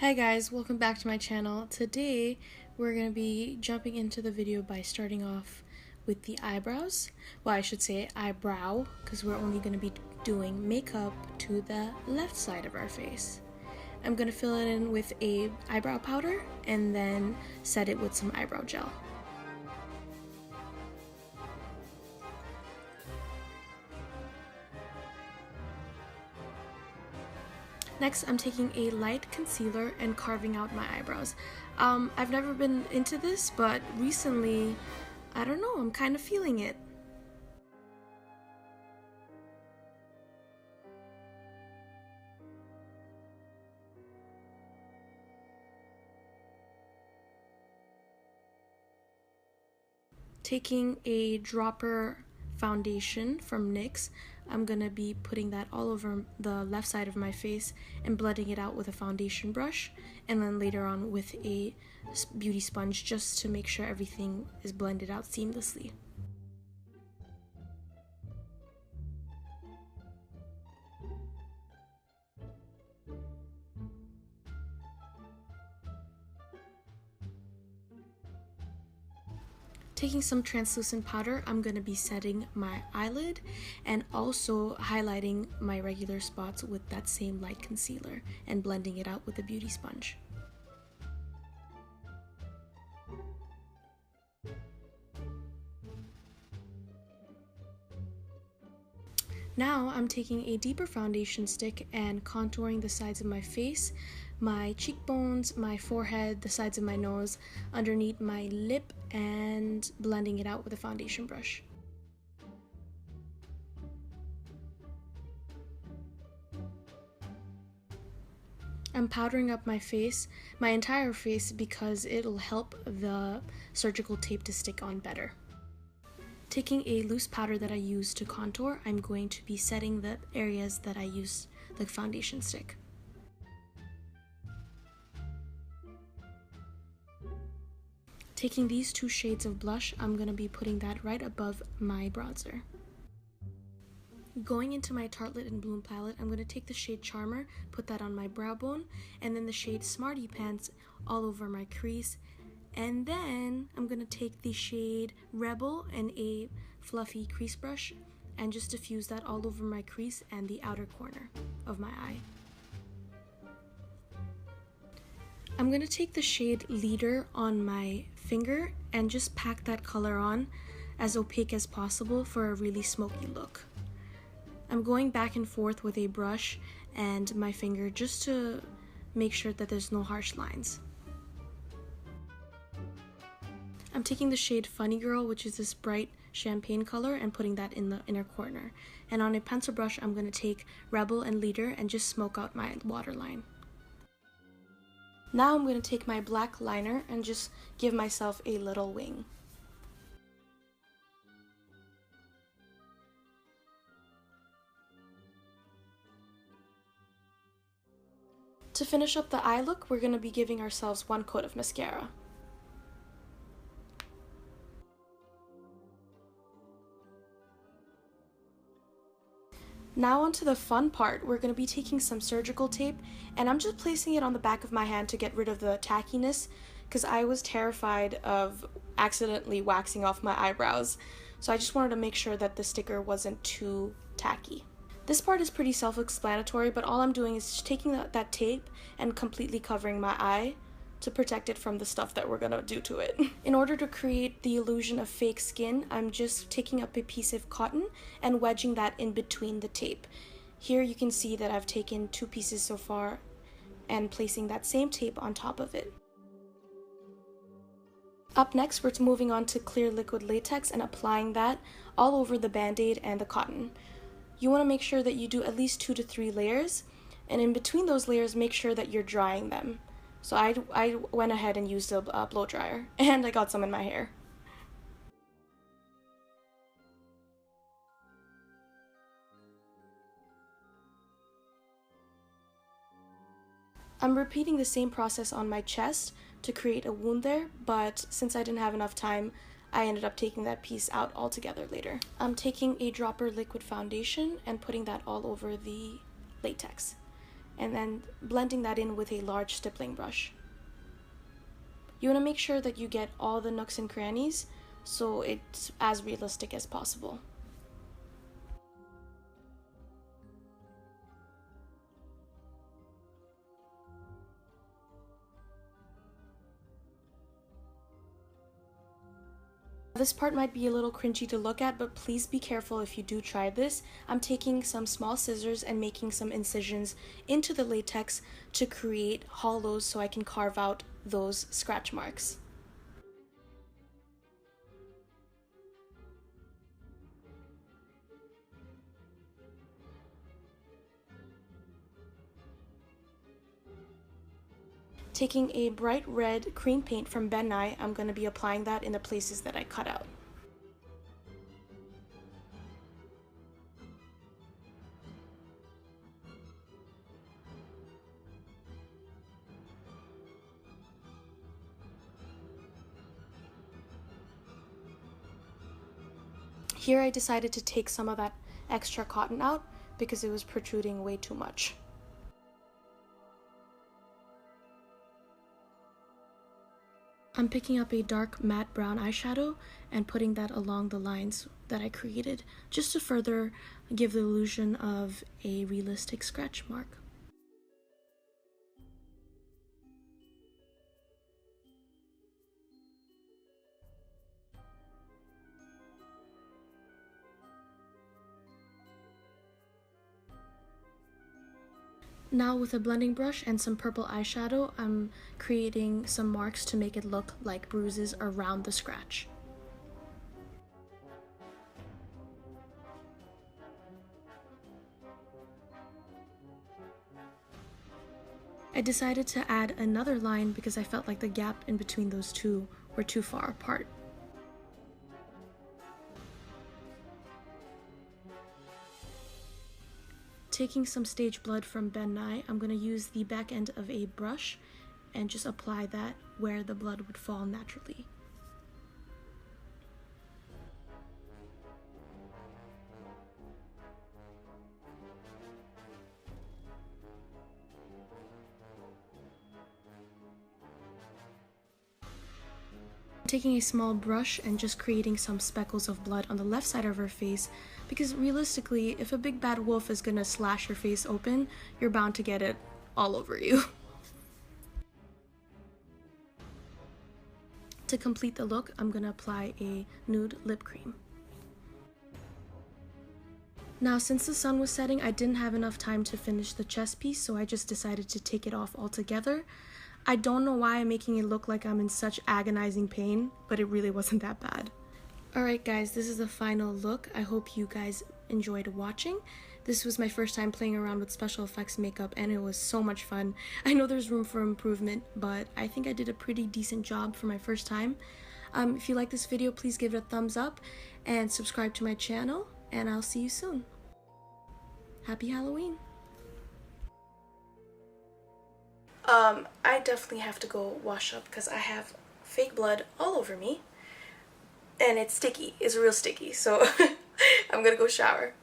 Hi guys, welcome back to my channel. Today we're going to be jumping into the video by starting off with the eyebrows. Well, I should say eyebrow, because we're only going to be doing makeup to the left side of our face. I'm going to fill it in with a eyebrow powder and then set it with some eyebrow gel. Next, I'm taking a light concealer and carving out my eyebrows. I've never been into this, but recently, I don't know, I'm kind of feeling it. Taking a dropper foundation from NYX, I'm gonna be putting that all over the left side of my face and blending it out with a foundation brush, and then later on with a beauty sponge just to make sure everything is blended out seamlessly. Taking some translucent powder, I'm going to be setting my eyelid and also highlighting my regular spots with that same light concealer and blending it out with a beauty sponge. Now I'm taking a deeper foundation stick and contouring the sides of my face, my cheekbones, my forehead, the sides of my nose, underneath my lip, and blending it out with a foundation brush. I'm powdering up my face, my entire face, because it'll help the surgical tape to stick on better. Taking a loose powder that I use to contour, I'm going to be setting the areas that I use the foundation stick. Taking these two shades of blush, I'm going to be putting that right above my bronzer. Going into my Tartelette and Bloom palette, I'm going to take the shade Charmer, put that on my brow bone, and then the shade Smarty Pants all over my crease. And then I'm going to take the shade Rebel and a fluffy crease brush and just diffuse that all over my crease and the outer corner of my eye. I'm going to take the shade Leader on my finger and just pack that color on as opaque as possible for a really smoky look. I'm going back and forth with a brush and my finger just to make sure that there's no harsh lines. I'm taking the shade Funny Girl, which is this bright champagne color, and putting that in the inner corner. And on a pencil brush, I'm going to take Rebel and Leader and just smoke out my waterline. Now I'm going to take my black liner and just give myself a little wing. To finish up the eye look, we're going to be giving ourselves one coat of mascara. Now onto the fun part. We're going to be taking some surgical tape and I'm just placing it on the back of my hand to get rid of the tackiness because I was terrified of accidentally waxing off my eyebrows. So I just wanted to make sure that the sticker wasn't too tacky. This part is pretty self-explanatory, but all I'm doing is just taking that tape and completely covering my eye to protect it from the stuff that we're gonna do to it. In order to create the illusion of fake skin, I'm just taking up a piece of cotton and wedging that in between the tape. Here you can see that I've taken 2 pieces so far and placing that same tape on top of it. Up next, we're moving on to clear liquid latex and applying that all over the band-aid and the cotton. You want to make sure that you do at least 2 to 3 layers, and in between those layers, make sure that you're drying them. So I went ahead and used a blow dryer, and I got some in my hair. I'm repeating the same process on my chest to create a wound there, but since I didn't have enough time, I ended up taking that piece out altogether later. I'm taking a dropper liquid foundation and putting that all over the latex. and then blending that in with a large stippling brush. You want to make sure that you get all the nooks and crannies so it's as realistic as possible. This part might be a little cringy to look at, but please be careful if you do try this. I'm taking some small scissors and making some incisions into the latex to create hollows so I can carve out those scratch marks. Taking a bright red cream paint from Nye, I'm going to be applying that in the places that I cut out. Here I decided to take some of that extra cotton out because it was protruding way too much. I'm picking up a dark matte brown eyeshadow and putting that along the lines that I created, just to further give the illusion of a realistic scratch mark. Now with a blending brush and some purple eyeshadow, I'm creating some marks to make it look like bruises around the scratch. I decided to add another line because I felt like the gap in between those two were too far apart. Taking some Stage Blood from Nye, I'm going to use the back end of a brush and just apply that where the blood would fall naturally. Taking a small brush and just creating some speckles of blood on the left side of her face, because realistically, if a big bad wolf is gonna slash your face open, you're bound to get it all over you. To complete the look, I'm gonna apply a nude lip cream. Now, since the sun was setting, I didn't have enough time to finish the chest piece, so I just decided to take it off altogether. I don't know why I'm making it look like I'm in such agonizing pain, but it really wasn't that bad. Alright guys, this is the final look. I hope you guys enjoyed watching. This was my first time playing around with special effects makeup and it was so much fun. I know there's room for improvement, but I think I did a pretty decent job for my first time. If you like this video, please give it a thumbs up and subscribe to my channel, and I'll see you soon. Happy Halloween! I definitely have to go wash up because I have fake blood all over me and it's sticky. It's real sticky, so I'm gonna go shower.